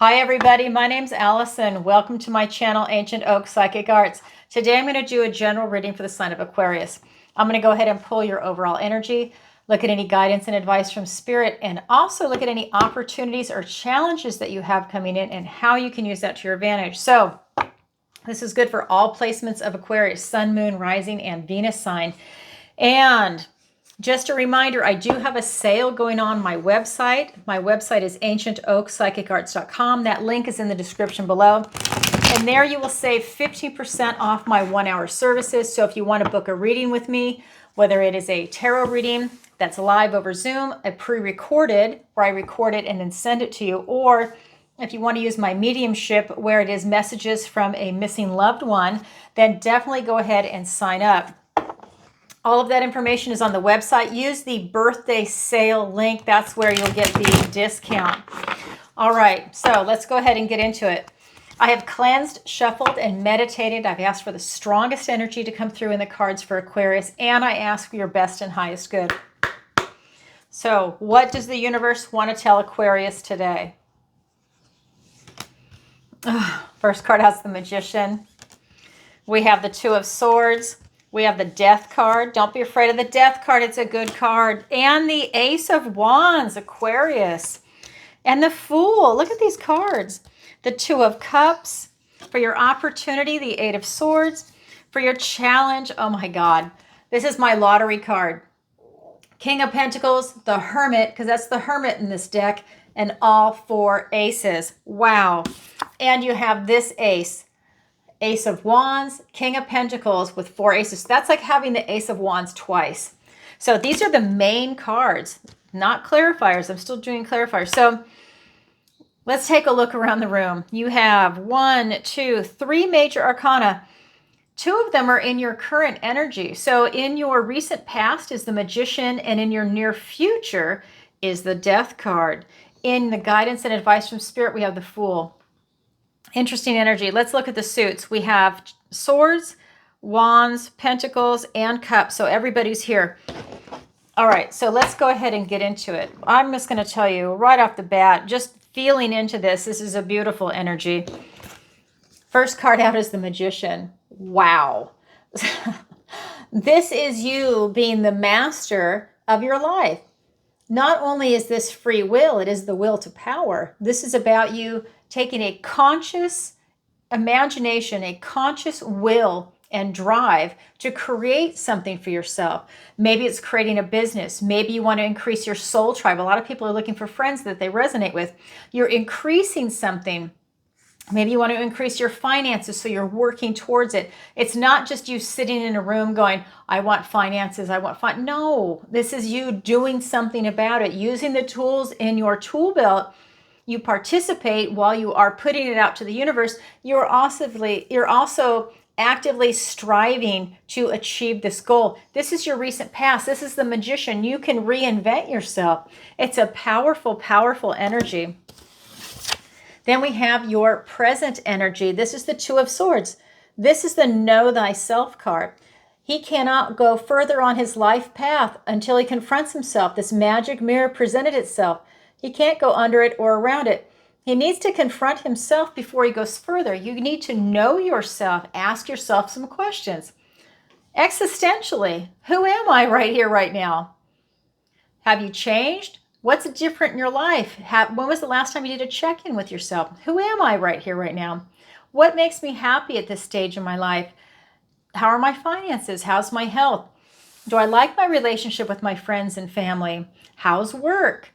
Hi everybody, my name's Allison. Welcome to my channel, Ancient Oak Psychic Arts. Today I'm going to do a general reading for the sign of Aquarius. I'm going to go ahead and pull your overall energy, look at any guidance and advice from Spirit, and also look at any opportunities or challenges that you have coming in and how you can use that to your advantage. So this is good for all placements of Aquarius, Sun, Moon, Rising, and Venus sign. And just a reminder, I do have a sale going on my website. My website is ancientoakpsychicarts.com. That link is in the description below. And there you will save 15% off my 1-hour services. So if you want to book a reading with me, whether it is a tarot reading that's live over Zoom, a pre-recorded, where I record it and then send it to you, or if you want to use my mediumship where it is messages from a missing loved one, then definitely go ahead and sign up. All of that information is on the website. Use the birthday sale link. That's where you'll get the discount. All right, so let's go ahead and get into it. I have cleansed, shuffled, and meditated. I've asked for the strongest energy to come through in the cards for Aquarius, and I ask for your best and highest good. So what does the universe want to tell Aquarius today? First card has the Magician. We have the Two of Swords. We have the Death card. Don't be afraid of the Death card. It's a good card. And the Ace of Wands, Aquarius. And the Fool. Look at these cards. The Two of Cups. For your opportunity, the Eight of Swords. For your challenge, oh my God. This is my lottery card. King of Pentacles, the Hermit, because that's the Hermit in this deck. And all four aces. Wow. And you have this ace. Ace of Wands, King of Pentacles with four aces. That's like having the Ace of Wands twice. So these are the main cards, not clarifiers. I'm still doing clarifiers. So let's take a look around the room. You have 1, 2, 3 major arcana. 2 of them are in your current energy. So in your recent past is the Magician, and in your near future is the Death card. In the guidance and advice from Spirit, we have the Fool. Interesting energy. Let's look at the suits. We have swords, wands, pentacles, and cups. So everybody's here. All right, so let's go ahead and get into it. I'm just going to tell you right off the bat, just feeling into this, this is a beautiful energy. First card out is the Magician. Wow. This is you being the master of your life. Not only is this free will, it is the will to power. This is about you taking a conscious imagination, a conscious will and drive to create something for yourself. Maybe it's creating a business. Maybe you want to increase your soul tribe. A lot of people are looking for friends that they resonate with. You're increasing something. Maybe you want to increase your finances, so you're working towards it. It's not just you sitting in a room going, I want finances, I want fun. No, this is you doing something about it, using the tools in your tool belt. You participate while you are putting it out to the universe. You're also actively striving to achieve this goal. This is your recent past. This is the Magician. You can reinvent yourself. It's a powerful, powerful energy. Then we have your present energy. This is the Two of Swords. This is the Know Thyself card. He cannot go further on his life path until he confronts himself. This magic mirror presented itself. He can't go under it or around it. He needs to confront himself before he goes further. You need to know yourself. Ask yourself some questions. Existentially, who am I right here, right now? Have you changed? What's different in your life? When was the last time you did a check-in with yourself? Who am I right here, right now? What makes me happy at this stage in my life? How are my finances? How's my health? Do I like my relationship with my friends and family? How's work?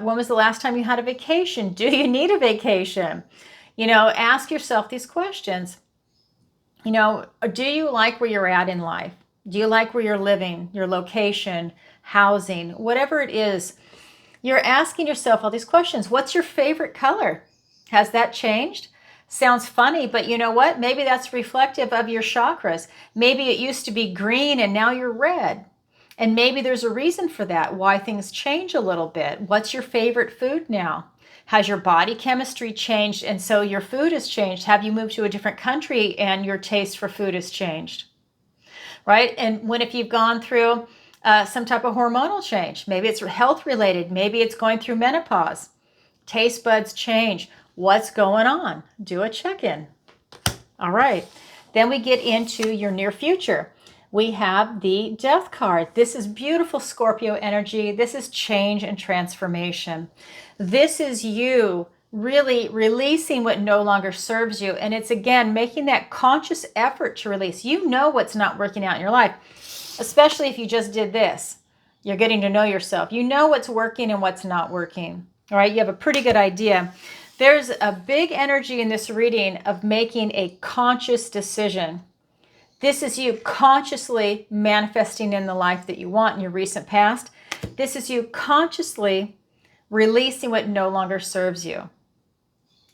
When was the last time you had a vacation? Do you need a vacation? Ask yourself these questions. Do you like where you're at in life? Do you like where you're living, your location, housing, whatever it is? You're asking yourself all these questions. What's your favorite color? Has that changed? Sounds funny, but you know what? Maybe that's reflective of your chakras. Maybe it used to be green and now you're red. And maybe there's a reason for that, why things change a little bit. What's your favorite food now? Has your body chemistry changed and so your food has changed? Have you moved to a different country and your taste for food has changed? Right? And if you've gone through some type of hormonal change, maybe it's health related, maybe it's going through menopause. Taste buds change. What's going on? Do a check-in. All right. Then we get into your near future. We have the Death card. This is beautiful Scorpio energy. This is change and transformation. This is you really releasing what no longer serves you. And it's, again, making that conscious effort to release. You know what's not working out in your life, especially if you just did this. You're getting to know yourself. You know what's working and what's not working. All right, you have a pretty good idea. There's a big energy in this reading of making a conscious decision. This is you consciously manifesting in the life that you want in your recent past. This is you consciously releasing what no longer serves you.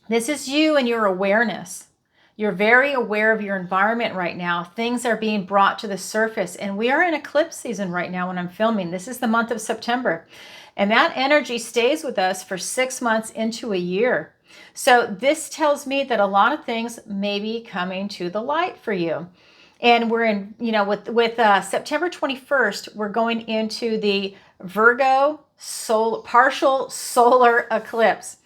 This is you and your awareness. You're very aware of your environment right now. Things are being brought to the surface, and we are in eclipse season right now when I'm filming. This is the month of September, and that energy stays with us for 6 months into a year. So this tells me that a lot of things may be coming to the light for you. And we're in, with September 21st, we're going into the Virgo partial solar eclipse.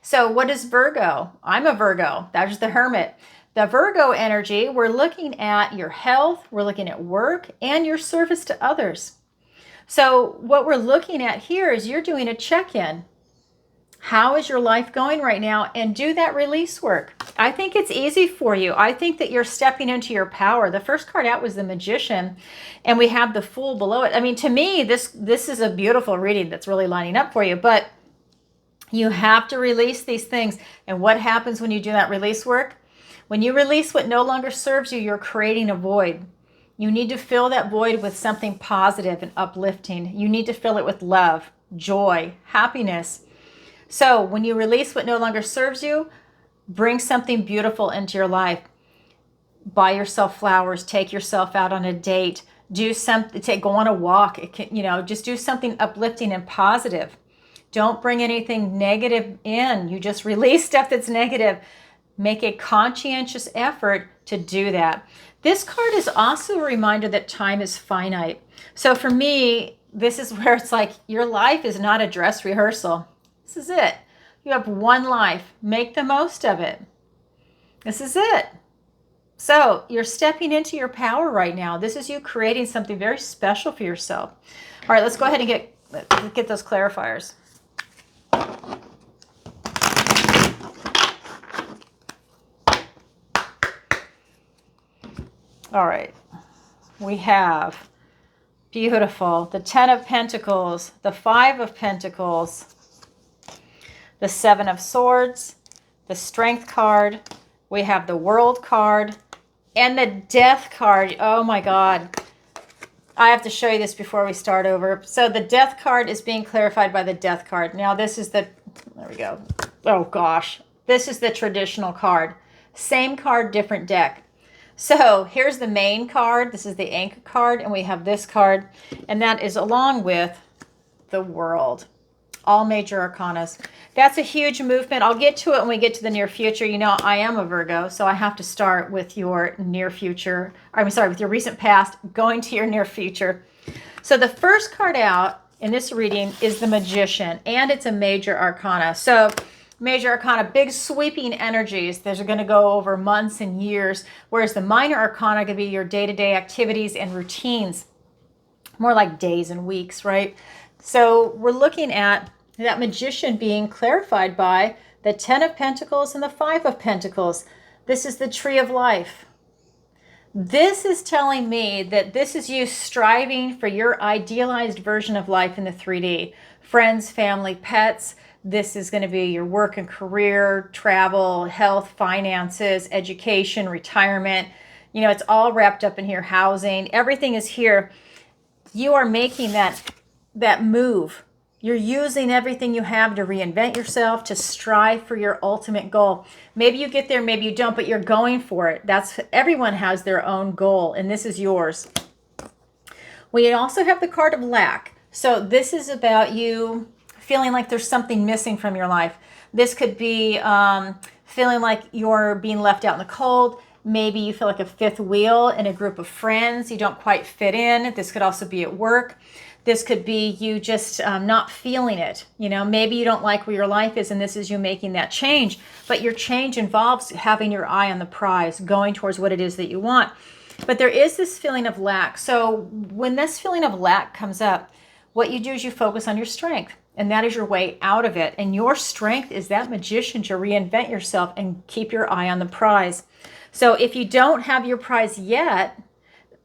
So what is Virgo? I'm a Virgo. That's the Hermit. The Virgo energy, we're looking at your health, we're looking at work, and your service to others. So what we're looking at here is you're doing a check-in. How is your life going right now? And do that release work. I think it's easy for you. I think that you're stepping into your power. The first card out was the Magician, and we have the Fool below it. I mean, to me, this is a beautiful reading that's really lining up for you, but you have to release these things. And what happens when you do that release work? When you release what no longer serves you, you're creating a void. You need to fill that void with something positive and uplifting. You need to fill it with love, joy, happiness. So when you release what no longer serves you, bring something beautiful into your life. Buy yourself flowers, take yourself out on a date, do something, go on a walk. It can, just do something uplifting and positive. Don't bring anything negative in. You just release stuff that's negative. Make a conscientious effort to do that. This card is also a reminder that time is finite. So for me, this is where it's like your life is not a dress rehearsal. This is it. You have one life. Make the most of it. This is it. So you're stepping into your power right now. This is you creating something very special for yourself. All right, let's go ahead and get those clarifiers. All right. We have, beautiful, the 10 of Pentacles, the 5 of Pentacles, the 7 of Swords, the Strength card, we have the World card, and the Death card. Oh my God. I have to show you this before we start over. So the Death card is being clarified by the Death card. Now this is there we go. Oh gosh. This is the traditional card. Same card, different deck. So here's the main card. This is the anchor card, and we have this card, and that is along with the World. All major arcanas. That's a huge movement. I'll get to it when we get to the near future. I am a Virgo, so I have to start with your near future. With your recent past, going to your near future. So the first card out in this reading is the Magician, and it's a major arcana. So major arcana, big sweeping energies. Those are going to go over months and years, whereas the minor arcana could be your day-to-day activities and routines, more like days and weeks, right? So we're looking at that Magician being clarified by the 10 of Pentacles and the 5 of Pentacles. This is the Tree of Life. This is telling me that this is you striving for your idealized version of life in the 3D. Friends, family, pets. This is going to be your work and career, travel, health, finances, education, retirement. It's all wrapped up in here. Housing, everything is here. You are making that move. You're using everything you have to reinvent yourself, to strive for your ultimate goal. Maybe you get there, maybe you don't, but you're going for it. Everyone has their own goal, and this is yours. We also have the card of lack. So this is about you feeling like there's something missing from your life. This could be feeling like you're being left out in the cold. Maybe you feel like a fifth wheel in a group of friends. You don't quite fit in. This could also be at work. This could be you just not feeling it. You know, maybe you don't like where your life is and this is you making that change. But your change involves having your eye on the prize, going towards what it is that you want. But there is this feeling of lack. So when this feeling of lack comes up, what you do is you focus on your strength. And that is your way out of it. And your strength is that magician to reinvent yourself and keep your eye on the prize. So if you don't have your prize yet,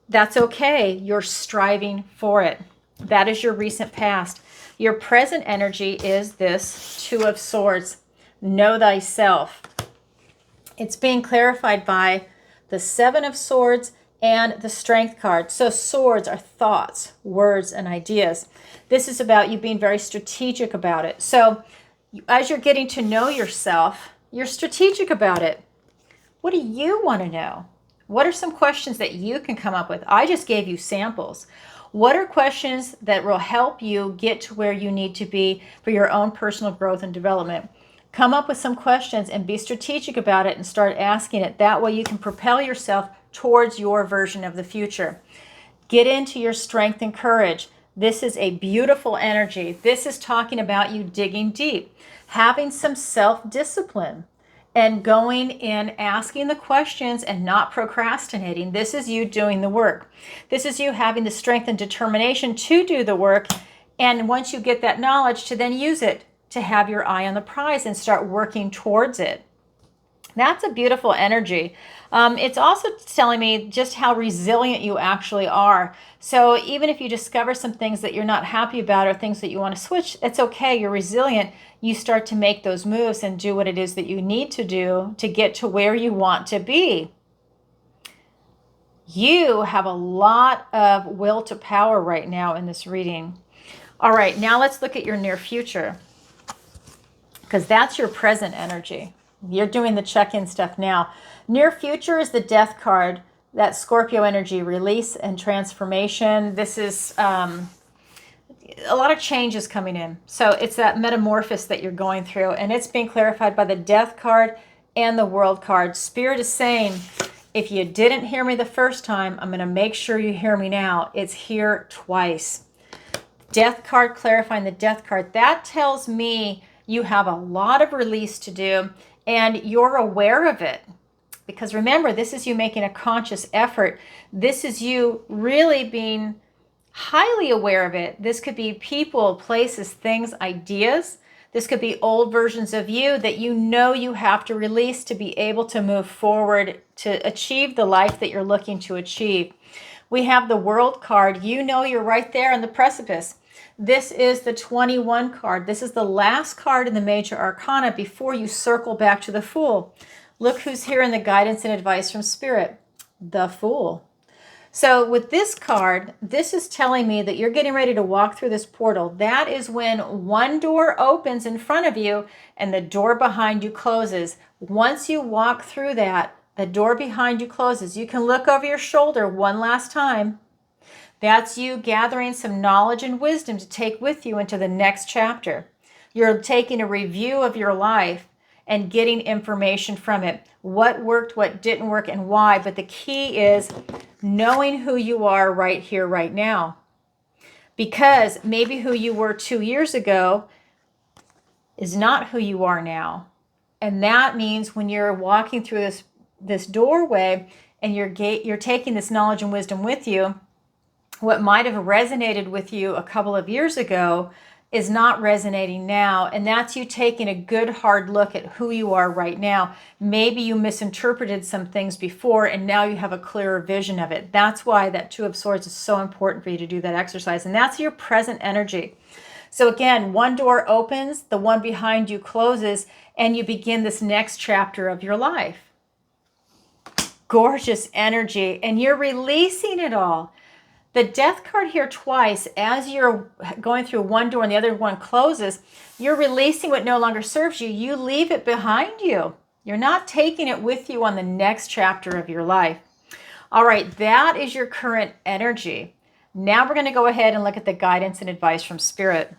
that's okay. You're striving for it. That is your recent past. Your present energy is this Two of Swords. Know thyself. It's being clarified by the Seven of Swords and the Strength card. So swords are thoughts, words, and ideas. This is about you being very strategic about it. So as you're getting to know yourself, you're strategic about it. What do you want to know? What are some questions that you can come up with? I just gave you samples. What are questions that will help you get to where you need to be for your own personal growth and development? Come up with some questions and be strategic about it and start asking it. That way you can propel yourself towards your version of the future. Get into your strength and courage. This is a beautiful energy. This is talking about you digging deep, having some self-discipline, and going in, asking the questions and not procrastinating. This is you doing the work. This is you having the strength and determination to do the work. And once you get that knowledge, to then use it to have your eye on the prize and start working towards it. That's a beautiful energy. It's also telling me just how resilient you actually are. So even if you discover some things that you're not happy about or things that you want to switch, it's okay. You're resilient. You start to make those moves and do what it is that you need to do to get to where you want to be. You have a lot of will to power right now in this reading. All right, now let's look at your near future, because that's your present energy. You're doing the check-in stuff now. Near future is the Death card, that Scorpio energy, release and transformation. This is a lot of changes coming in. So it's that metamorphosis that you're going through, and it's being clarified by the Death card and the World card. Spirit is saying, if you didn't hear me the first time, I'm going to make sure you hear me now. It's here twice. Death card clarifying the Death card. That tells me you have a lot of release to do, and you're aware of it. Because remember, this is you making a conscious effort. This is you really being highly aware of it. This could be people, places, things, ideas. This could be old versions of you that you know you have to release to be able to move forward to achieve the life that you're looking to achieve. We have the World card. You know you're right there on the precipice. This is the 21 card. This is the last card in the major arcana before you circle back to the Fool. Look who's here in the guidance and advice from Spirit, the Fool. So with this card, this is telling me that you're getting ready to walk through this portal. That is when one door opens in front of you and the door behind you closes. Once you walk through that, the door behind you closes. You can look over your shoulder one last time. That's you gathering some knowledge and wisdom to take with you into the next chapter. You're taking a review of your life and getting information from it. What worked, what didn't work, and why. But the key is knowing who you are right here, right now. Because maybe who you were 2 years ago is not who you are now. And that means when you're walking through this doorway and you're taking this knowledge and wisdom with you, what might have resonated with you a couple of years ago is not resonating now. And that's you taking a good hard look at who you are right now. Maybe you misinterpreted some things before and now you have a clearer vision of it. That's why that Two of Swords is so important for you to do that exercise. And that's your present energy. So again, one door opens, the one behind you closes, and you begin this next chapter of your life. Gorgeous energy. And you're releasing it all. The Death card here twice, as you're going through one door and the other one closes, you're releasing what no longer serves you. You leave it behind you. You're not taking it with you on the next chapter of your life. All right, that is your current energy. Now we're going to go ahead and look at the guidance and advice from Spirit.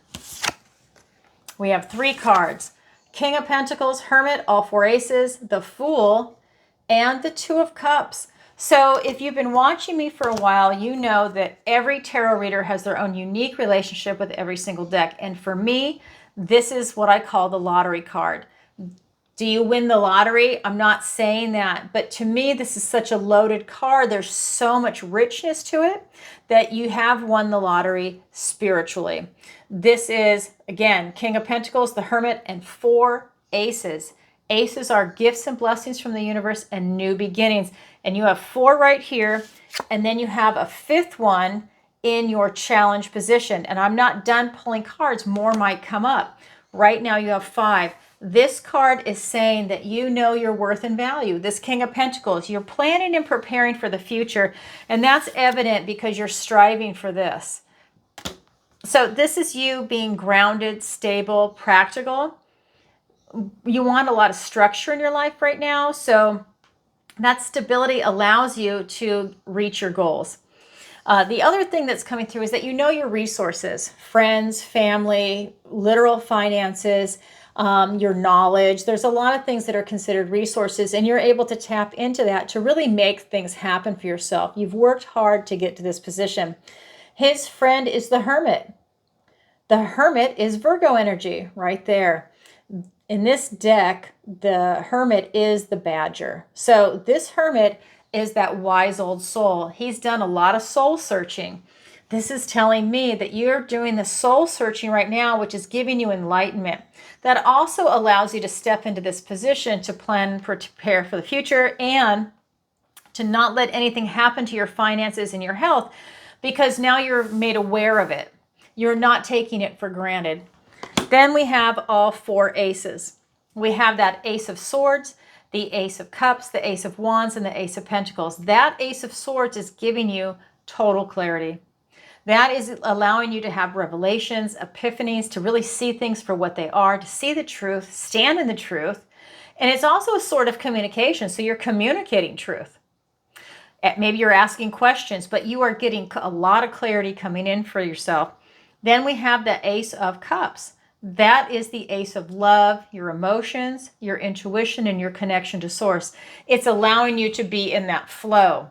We have 3 cards. King of Pentacles, Hermit, all 4 aces, the Fool, and the Two of Cups. So if you've been watching me for a while, you know that every tarot reader has their own unique relationship with every single deck. And for me, this is what I call the lottery card. Do you win the lottery? I'm not saying that, but to me, this is such a loaded card. There's so much richness to it that you have won the lottery spiritually. This is, again, King of Pentacles, the Hermit, and 4 aces. Aces are gifts and blessings from the universe and new beginnings. And you have 4 right here, and then you have a 5th one in your challenge position. And I'm not done pulling cards. More might come up. Right now you have 5. This card is saying that you know your worth and value. This King of Pentacles, you're planning and preparing for the future. And that's evident because you're striving for this. So this is you being grounded, stable, practical. You want a lot of structure in your life right now. So that stability allows you to reach your goals. The other thing that's coming through is that you know your resources, friends, family, literal finances, your knowledge. There's a lot of things that are considered resources, and you're able to tap into that to really make things happen for yourself. You've worked hard to get to this position. His friend is the Hermit. The Hermit is Virgo energy right there. In this deck, the Hermit is the Badger. So this Hermit is that wise old soul. He's done a lot of soul searching. This is telling me that you're doing the soul searching right now, which is giving you enlightenment. That also allows you to step into this position to plan and prepare for the future and to not let anything happen to your finances and your health, because now you're made aware of it. You're not taking it for granted. Then we have all 4 aces. We have that Ace of Swords, the Ace of Cups, the Ace of Wands, and the Ace of Pentacles. That Ace of Swords is giving you total clarity. That is allowing you to have revelations, epiphanies, to really see things for what they are, to see the truth, stand in the truth. And it's also a sort of communication. So you're communicating truth. Maybe you're asking questions, but you are getting a lot of clarity coming in for yourself. Then we have the Ace of Cups. That is the ace of love, your emotions, your intuition, and your connection to source. It's allowing you to be in that flow.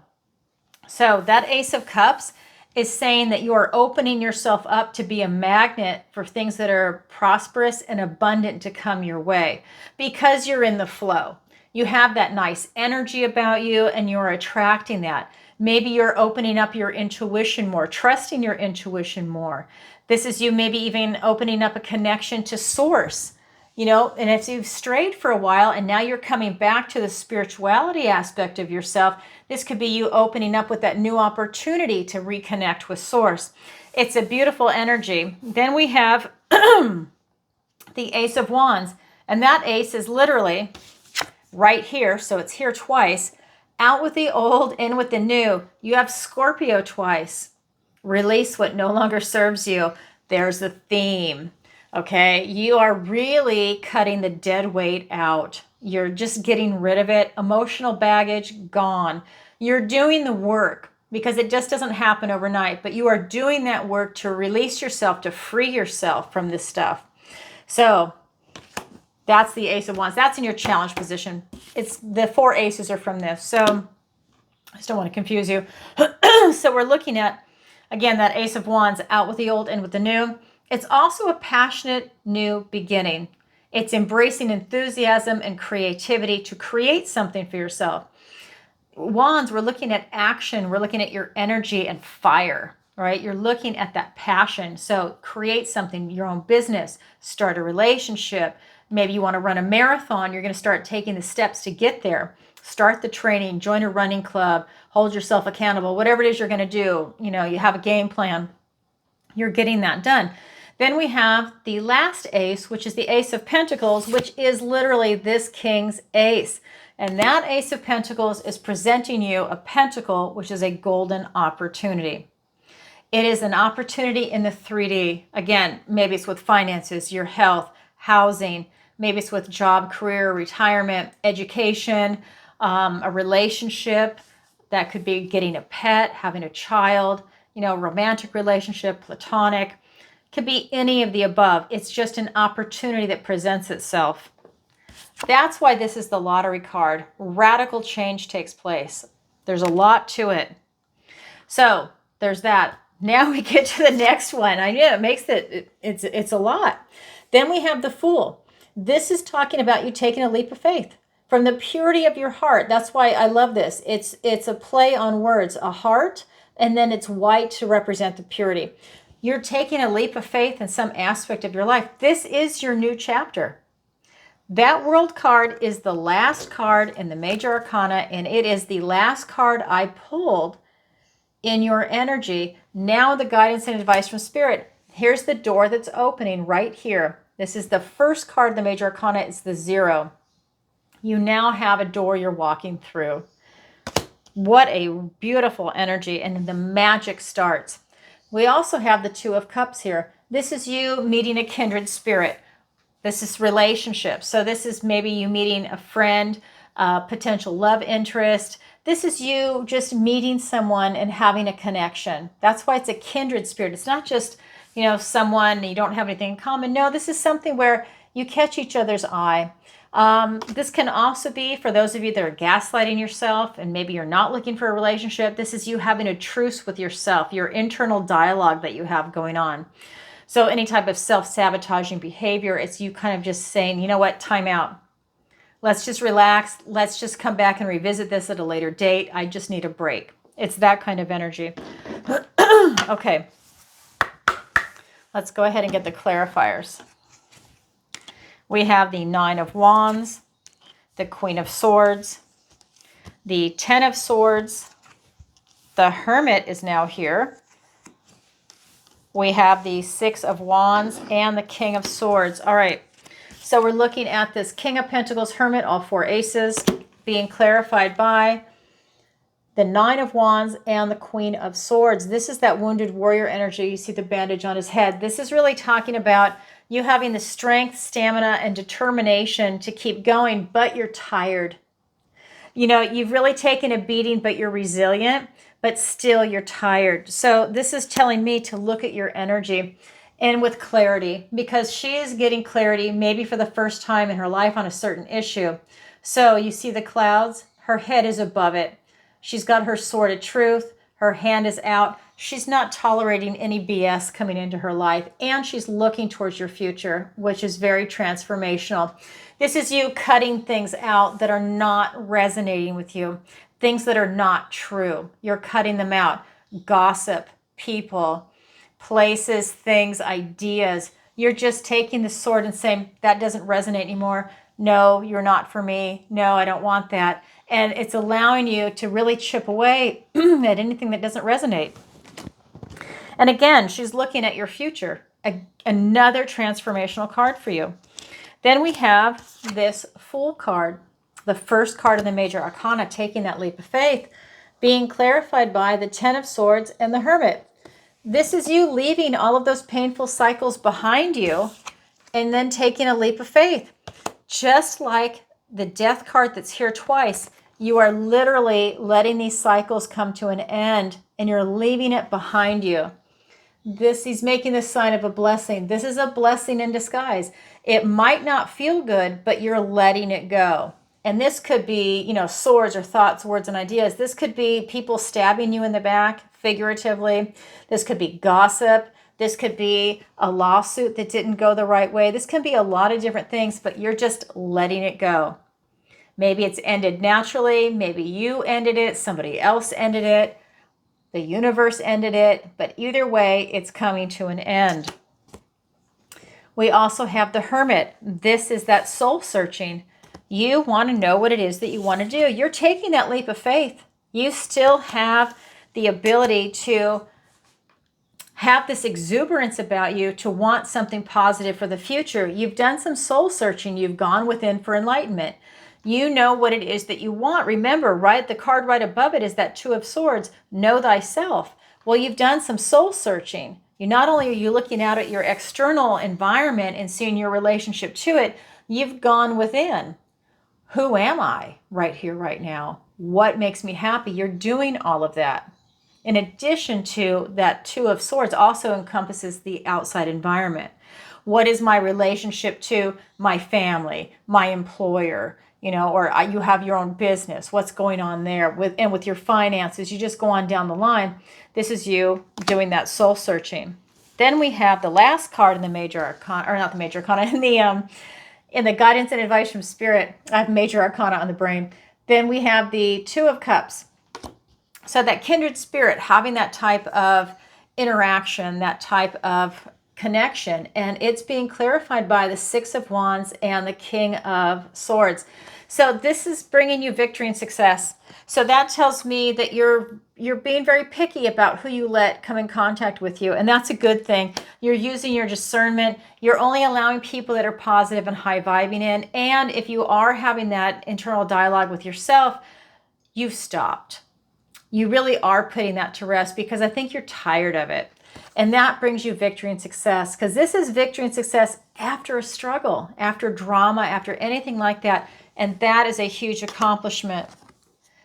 So that Ace of Cups is saying that you are opening yourself up to be a magnet for things that are prosperous and abundant to come your way because you're in the flow. You have that nice energy about you and you're attracting that. Maybe you're opening up your intuition more, trusting your intuition more. This is you maybe even opening up a connection to source, you know, and if you've strayed for a while and now you're coming back to the spirituality aspect of yourself, this could be you opening up with that new opportunity to reconnect with source. It's a beautiful energy. Then we have the Ace of Wands, and that ace is literally right here. So it's here twice. Out with the old, in with the new. You have Scorpio twice. Release what no longer serves you. There's the theme. Okay, you are really cutting the dead weight out. You're just getting rid of it. Emotional baggage, gone. You're doing the work because it just doesn't happen overnight, but you are doing that work to release yourself, to free yourself from this stuff. So that's the Ace of Wands. That's in your challenge position. It's the 4 aces are from this. So I just don't want to confuse you. So we're looking at, again, that Ace of Wands, out with the old, in with the new. It's also a passionate new beginning. It's embracing enthusiasm and creativity to create something for yourself. Wands, we're looking at action. We're looking at your energy and fire, right? You're looking at that passion. So create something, your own business, start a relationship. Maybe you want to run a marathon. You're going to start taking the steps to get there. Start the training, join a running club, hold yourself accountable, whatever it is you're going to do. You know, you have a game plan. You're getting that done. Then we have the last ace, which is the Ace of Pentacles, which is literally this King's ace. And that Ace of Pentacles is presenting you a pentacle, which is a golden opportunity. It is an opportunity in the 3D. Again, maybe it's with finances, your health, housing. Maybe it's with job, career, retirement, education, a relationship. That could be getting a pet, having a child, you know, romantic relationship, platonic. Could be any of the above. It's just an opportunity that presents itself. That's why this is the lottery card. Radical change takes place. There's a lot to it. So there's that. Now we get to the next one. I know it makes it's a lot. Then we have the Fool. This is talking about you taking a leap of faith from the purity of your heart. That's why I love this. It's a play on words, a heart, and then it's white to represent the purity. You're taking a leap of faith in some aspect of your life. This is your new chapter. That World card is the last card in the Major Arcana, and it is the last card I pulled in your energy. Now the guidance and advice from Spirit. Here's the door that's opening right here. This is the first card of the Major Arcana. It's the 0. You now have a door you're walking through. What a beautiful energy, and the magic starts. We also have the 2 of Cups here. This is you meeting a kindred spirit. This is relationships. So this is maybe you meeting a friend, potential love interest. This is you just meeting someone and having a connection. That's why it's a kindred spirit. It's not just, someone you don't have anything in common. No, this is something where you catch each other's eye. This can also be for those of you that are gaslighting yourself and maybe you're not looking for a relationship. This is you having a truce with yourself, your internal dialogue that you have going on. So any type of self-sabotaging behavior, it's you kind of just saying, you know what, time out. Let's just relax. Let's just come back and revisit this at a later date. I just need a break. It's that kind of energy. Okay. Let's go ahead and get the clarifiers. We have the 9 of Wands, the Queen of Swords, the 10 of Swords. The Hermit is now here. We have the 6 of Wands and the King of Swords. All right. So we're looking at this King of Pentacles, Hermit, all 4 aces, being clarified by the 9 of Wands and the Queen of Swords. This is that wounded warrior energy. You see the bandage on his head. This is really talking about you having the strength, stamina, and determination to keep going, but you're tired. You've really taken a beating, but you're resilient, but still you're tired. So this is telling me to look at your energy and with clarity, because she is getting clarity maybe for the first time in her life on a certain issue. So you see the clouds, her head is above it. She's got her sword of truth. Her hand is out. She's not tolerating any BS coming into her life. And she's looking towards your future, which is very transformational. This is you cutting things out that are not resonating with you. Things that are not true. You're cutting them out. Gossip, people, places, things, ideas. You're just taking the sword and saying, that doesn't resonate anymore. No, you're not for me. No, I don't want that. And it's allowing you to really chip away at anything that doesn't resonate. And again, she's looking at your future. Another transformational card for you. Then we have this Fool card, the first card of the Major Arcana, taking that leap of faith, being clarified by the 10 of Swords and the Hermit. This is you leaving all of those painful cycles behind you and then taking a leap of faith. Just like the Death card that's here twice, you are literally letting these cycles come to an end and you're leaving it behind you. He's making this sign of a blessing. This is a blessing in disguise. It might not feel good, but you're letting it go. And this could be, swords or thoughts, words, and ideas. This could be people stabbing you in the back, figuratively. This could be gossip. This could be a lawsuit that didn't go the right way. This can be a lot of different things, but you're just letting it go. Maybe it's ended naturally. Maybe you ended it. Somebody else ended it. The universe ended it. But either way, it's coming to an end. We also have the Hermit. This is that soul searching. You want to know what it is that you want to do. You're taking that leap of faith. You still have the ability to have this exuberance about you to want something positive for the future. You've done some soul searching. You've gone within for enlightenment. You know what it is that you want. Remember, right, the card right above it is that 2 of Swords, know thyself. Well, you've done some soul searching. Not only are you looking out at your external environment and seeing your relationship to it, you've gone within. Who am I right here, right now? What makes me happy? You're doing all of that. In addition to that 2 of Swords also encompasses the outside environment. What is my relationship to my family, my employer, or you have your own business. What's going on there with your finances? You just go on down the line. This is you doing that soul searching. Then we have the last card in the major arcana, or not the major arcana, in the guidance and advice from spirit. I have major arcana on the brain. Then we have the Two of Cups. So that kindred spirit, having that type of interaction, that type of connection, and it's being clarified by the Six of Wands and the King of Swords. So this is bringing you victory and success. So that tells me that you're being very picky about who you let come in contact with you, and that's a good thing. You're using your discernment. You're only allowing people that are positive and high vibing in, and if you are having that internal dialogue with yourself, you've stopped. You really are putting that to rest, because I think you're tired of it. And that brings you victory and success, because this is victory and success after a struggle, after drama, after anything like that. And that is a huge accomplishment.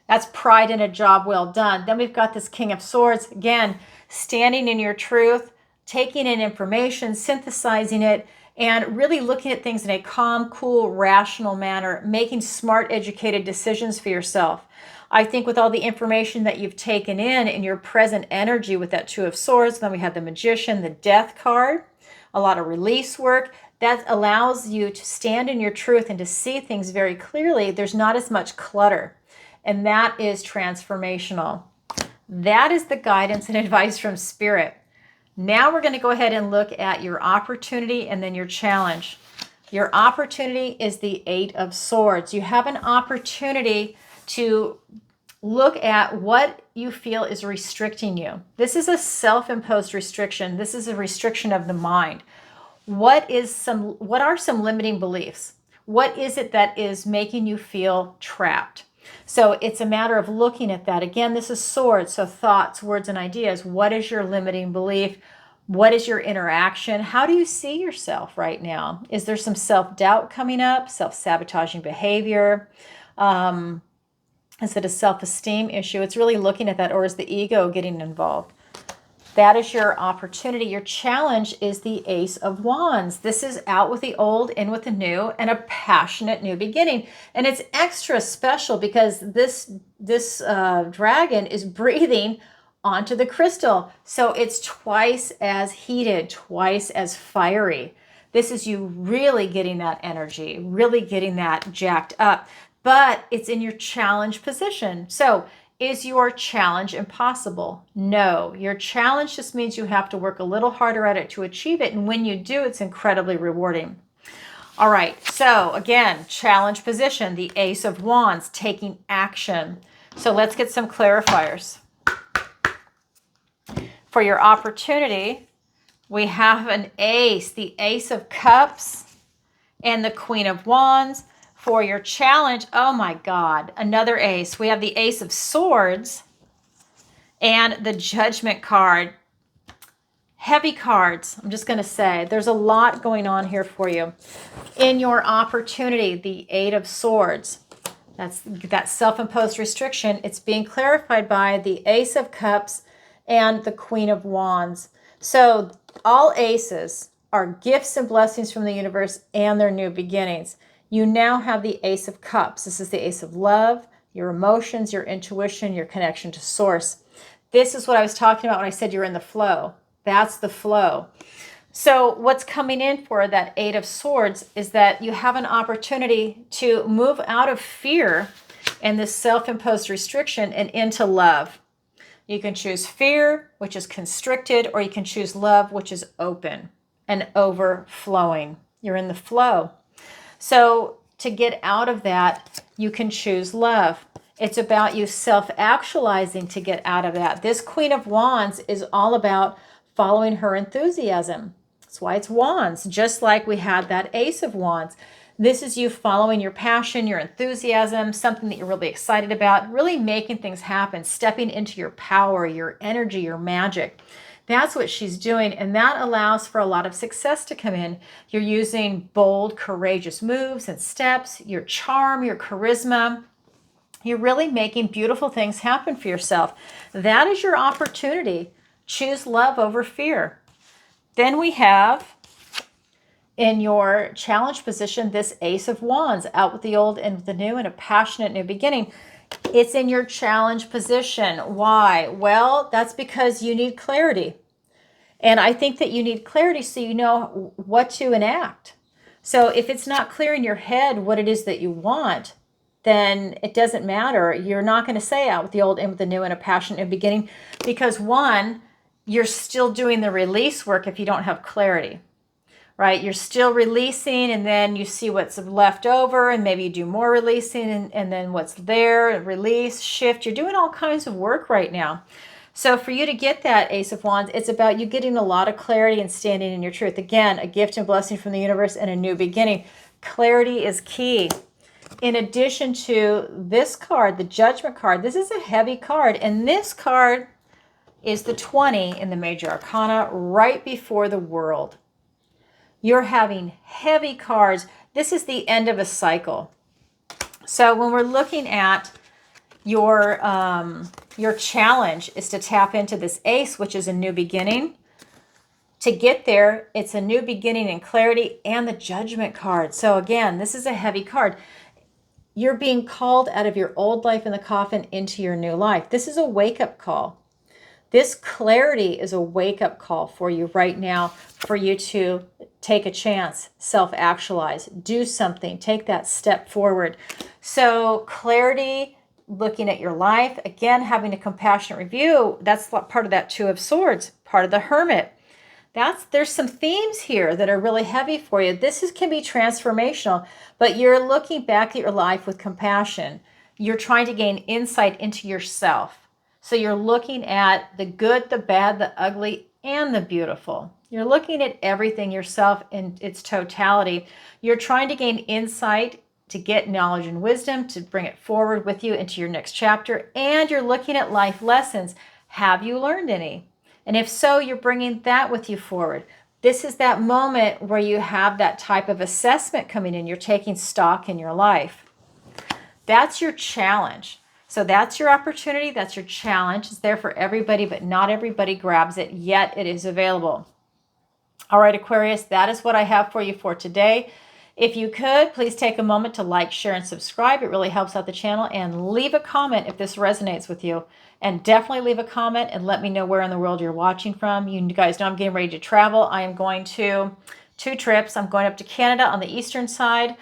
That's pride in a job well done. Then we've got this King of Swords. Again, standing in your truth, taking in information, synthesizing it, and really looking at things in a calm, cool, rational manner, making smart, educated decisions for yourself. I think with all the information that you've taken in your present energy with that Two of Swords, then we have the Magician, the Death card, a lot of release work. That allows you to stand in your truth and to see things very clearly. There's not as much clutter, and that is transformational. That is the guidance and advice from Spirit. Now we're going to go ahead and look at your opportunity and then your challenge. Your opportunity is the Eight of Swords. You have an opportunity to look at what you feel is restricting you. This is a self-imposed restriction. This is a restriction of the mind. What are some limiting beliefs? What is it that is making you feel trapped? So it's a matter of looking at that. Again, this is swords, so thoughts, words, and ideas. What is your limiting belief? What is your interaction? How do you see yourself right now? Is there some self-doubt coming up, self-sabotaging behavior? Is it a self-esteem issue? It's really looking at that, or is the ego getting involved? That is your opportunity. Your challenge is the Ace of Wands. This is out with the old, in with the new, and a passionate new beginning. And it's extra special because this dragon is breathing onto the crystal. So it's twice as heated, twice as fiery. This is you really getting that energy, really getting that jacked up. But it's in your challenge position. So is your challenge impossible? No. Your challenge just means you have to work a little harder at it to achieve it. And when you do, it's incredibly rewarding. All right. So again, challenge position, the Ace of Wands, taking action. So let's get some clarifiers. For your opportunity, we have an ace, the Ace of Cups, and the Queen of Wands. For your challenge, oh my God, another ace. We have the Ace of Swords and the Judgment card. Heavy cards, I'm just going to say. There's a lot going on here for you. In your opportunity, the Eight of Swords. That's that self-imposed restriction. It's being clarified by the Ace of Cups and the Queen of Wands. So all aces are gifts and blessings from the universe and their new beginnings. You now have the Ace of Cups. This is the Ace of Love, your emotions, your intuition, your connection to source. This is what I was talking about when I said you're in the flow. That's the flow. So what's coming in for that Eight of Swords is that you have an opportunity to move out of fear and this self-imposed restriction and into love. You can choose fear, which is constricted, or you can choose love, which is open and overflowing. You're in the flow. So to get out of that, you can choose love. It's about you self-actualizing to get out of that. This Queen of Wands is all about following her enthusiasm. That's why it's wands, just like we had that Ace of Wands. This is you following your passion, your enthusiasm, something that you're really excited about, really making things happen, stepping into your power, your energy, your magic. That's what she's doing, and that allows for a lot of success to come in. You're using bold, courageous moves and steps, your charm, your charisma. You're really making beautiful things happen for yourself. That is your opportunity. Choose love over fear. Then we have in your challenge position, this Ace of Wands, out with the old and with the new, and a passionate new beginning. It's in your challenge position. Why? Well, that's because you need clarity. And I think that you need clarity so you know what to enact. So if it's not clear in your head what it is that you want, then it doesn't matter. You're not going to say out with the old and with the new, and a passionate new beginning, because one, you're still doing the release work if you don't have clarity. Right? You're still releasing, and then you see what's left over, and maybe you do more releasing, and then what's there, release, shift. You're doing all kinds of work right now. So for you to get that Ace of Wands, it's about you getting a lot of clarity and standing in your truth. Again, a gift and blessing from the universe and a new beginning. Clarity is key. In addition to this card, the Judgment card, this is a heavy card, and this card is the 20 in the Major Arcana, right before the World. You're having heavy cards. This is the end of a cycle. So when we're looking at your challenge is to tap into this Ace, which is a new beginning. To get there, it's a new beginning and clarity, and the Judgment card. So again, this is a heavy card. You're being called out of your old life in the coffin into your new life. This is a wake-up call. This clarity is a wake-up call for you right now, for you to take a chance, self-actualize, do something, take that step forward. So clarity, looking at your life, again, having a compassionate review, that's part of that Two of Swords, part of the Hermit. There's some themes here that are really heavy for you. Can be transformational, but you're looking back at your life with compassion. You're trying to gain insight into yourself. So you're looking at the good, the bad, the ugly, and the beautiful. You're looking at everything yourself in its totality. You're trying to gain insight, to get knowledge and wisdom, to bring it forward with you into your next chapter. And you're looking at life lessons. Have you learned any? And if so, you're bringing that with you forward. This is that moment where you have that type of assessment coming in. You're taking stock in your life. That's your challenge. So that's your opportunity. That's your challenge. It's there for everybody, but not everybody grabs it, yet it is available. All right, Aquarius, that is what I have for you for today. If you could, please take a moment to like, share, and subscribe. It really helps out the channel. And leave a comment if this resonates with you. And definitely leave a comment and let me know where in the world you're watching from. You guys know I'm getting ready to travel. I am going to 2 trips. I'm going up to Canada on the eastern side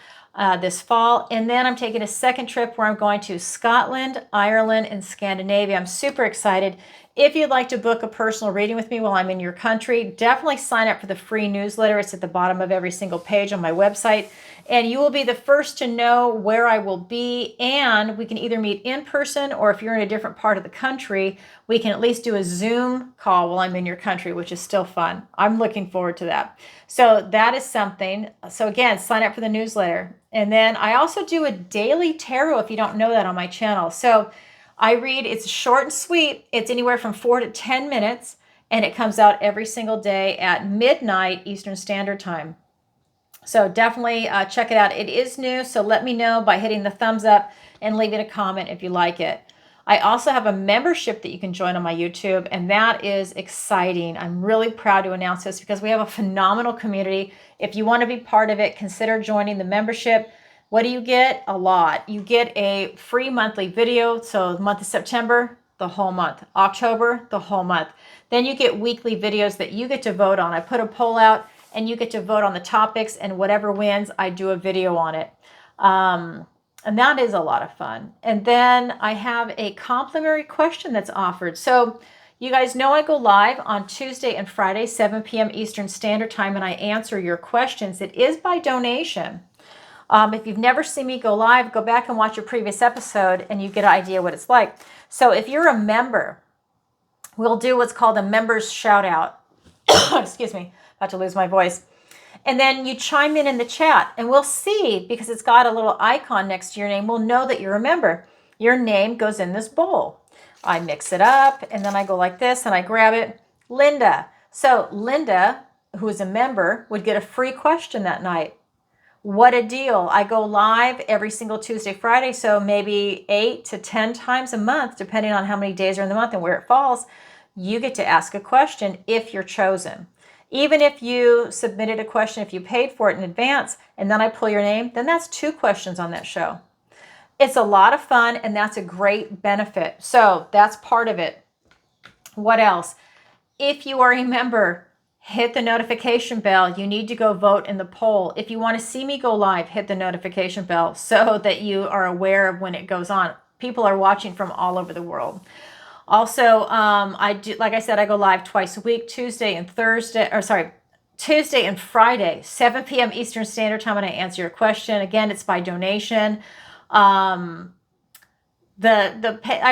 this fall. And then I'm taking a second trip where I'm going to Scotland, Ireland, and Scandinavia. I'm super excited. If you'd like to book a personal reading with me while I'm in your country, definitely sign up for the free newsletter. It's at the bottom of every single page on my website. And you will be the first to know where I will be. And we can either meet in person, or if you're in a different part of the country, we can at least do a Zoom call while I'm in your country, which is still fun. I'm looking forward to that. So that is something. So again, sign up for the newsletter. And then I also do a daily tarot, if you don't know that, on my channel. So I read, it's short and sweet. It's anywhere from 4 to 10 minutes, and it comes out every single day at midnight Eastern Standard Time. So definitely check it out. It is new, so let me know by hitting the thumbs up and leaving a comment if you like it. I also have a membership that you can join on my YouTube, and that is exciting. I'm really proud to announce this because we have a phenomenal community. If you want to be part of it, consider joining the membership. What do you get? A lot. You get a free monthly video. So the month of September, the whole month. October, the whole month. Then you get weekly videos that you get to vote on. I put a poll out and you get to vote on the topics, and whatever wins, I do a video on it. And that is a lot of fun. And then I have a complimentary question that's offered. So you guys know I go live on Tuesday and Friday, 7 p.m. Eastern Standard Time, and I answer your questions. It is by donation. If you've never seen me go live, go back and watch a previous episode and you get an idea what it's like. So if you're a member, we'll do what's called a member's shout out. Excuse me, about to lose my voice. And then you chime in the chat, and we'll see, because it's got a little icon next to your name, we'll know that you're a member. Your name goes in this bowl. I mix it up, and then I go like this, and I grab it. Linda. So Linda, who is a member, would get a free question that night. What a deal. I go live every single Tuesday, Friday, so maybe 8 to 10 times a month, depending on how many days are in the month and where it falls. You get to ask a question if you're chosen. Even if you submitted a question, if you paid for it in advance, and then I pull your name, then that's 2 questions on that show. It's a lot of fun, and that's a great benefit. So that's part of it. What else? If you are a member, hit the notification bell. You need to go vote in the poll. If you want to see me go live, hit the notification bell so that you are aware of when it goes on. People are watching from all over the world. Also, like I said, I go live twice a week, Tuesday and Friday, 7 p.m. Eastern Standard Time, and I answer your question. Again, it's by donation. I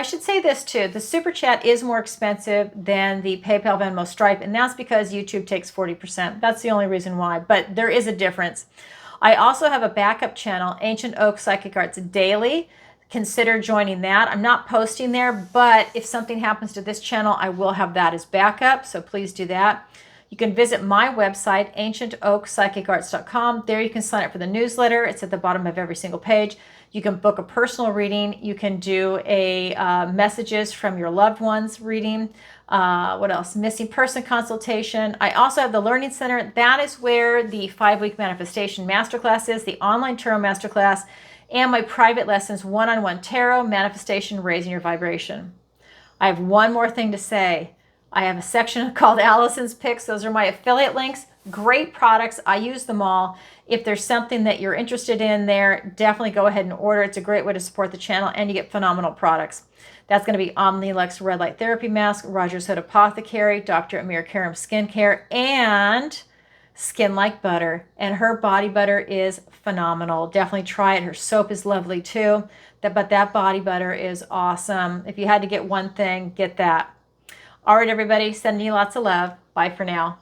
should say this too. The Super Chat is more expensive than the PayPal, Venmo, Stripe, and that's because YouTube takes 40%. That's the only reason why, but there is a difference. I also have a backup channel, Ancient Oak Psychic Arts Daily. Consider joining that. I'm not posting there, but if something happens to this channel, I will have that as backup, so please do that. You can visit my website, ancientoakpsychicarts.com. There you can sign up for the newsletter. It's at the bottom of every single page. You can book a personal reading. You can do a messages from your loved ones reading. What else? Missing person consultation. I also have the Learning Center. That is where the 5-week manifestation masterclass is, the online tarot masterclass, and my private lessons, one-on-one tarot, manifestation, raising your vibration. I have one more thing to say. I have a section called Allison's Picks. Those are my affiliate links. Great products. I use them all. If there's something that you're interested in there, definitely go ahead and order. It's a great way to support the channel, and you get phenomenal products. That's going to be Omnilex Red Light Therapy Mask, Roger's Hood Apothecary, Dr. Amir Karim Skincare, and Skin Like Butter. And her body butter is phenomenal. Definitely try it. Her soap is lovely too. But that body butter is awesome. If you had to get one thing, get that. All right, everybody, sending you lots of love. Bye for now.